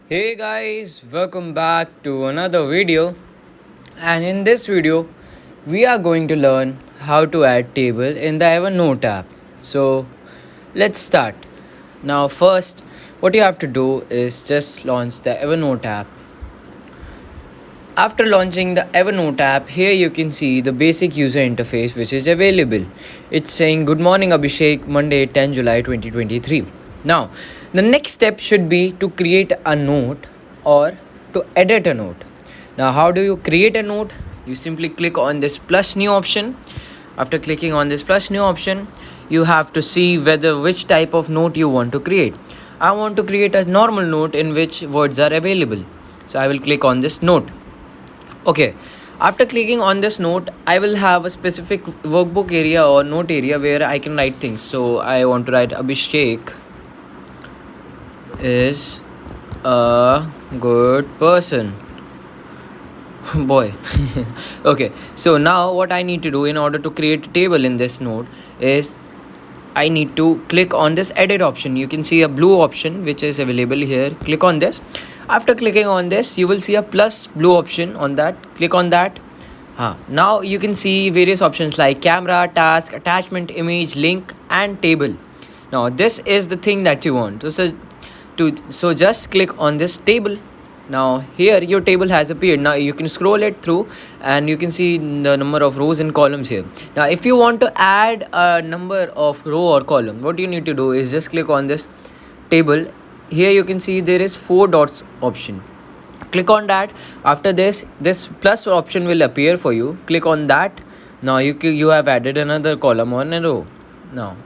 Hey guys, welcome back to another video. And in this video, we are going to learn how to add table in the Evernote app. So let's start. Now, first, what you have to do is just launch the Evernote app. After launching the Evernote app, here you can see the basic user interface which is available. It's saying Good morning Abhishek, Monday 10 July 2023. Now, the next step should be to create a note or to edit a note. Now, how do you create a note? You simply click on this plus new option. After clicking on this plus new option, you have to see which type of note you want to create. I want to create a normal note in which words are available. So I will click on this note. Okay, after clicking on this note, I will have a specific workbook area or note area where I can write things. So I want to write Abhishek is a good person. Boy. Okay, so now what I need to do in order to create a table in this note is I need to click on this edit option. You can see a blue option which is available here. Click on this. After clicking on this, you will see a plus blue option on that. Click on that. Now you can see various options like camera, task, attachment, image, link and table. Now this is the thing that you want. So just click on this table. Now here your table has appeared. Now you can scroll it through and you can see the number of rows and columns here. Now if you want to add a number of row or column, what you need to do is just click on this table. Here you can see there is 4 dots option. Click on that. After this plus option will appear for you. Click on that. Now you have added another column on a row. Now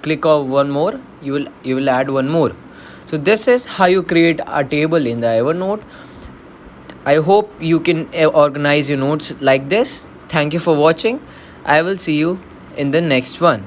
click on one more. You will add one more. So this is how you create a table in the Evernote. I hope you can organize your notes like this. Thank you for watching. I will see you in the next one.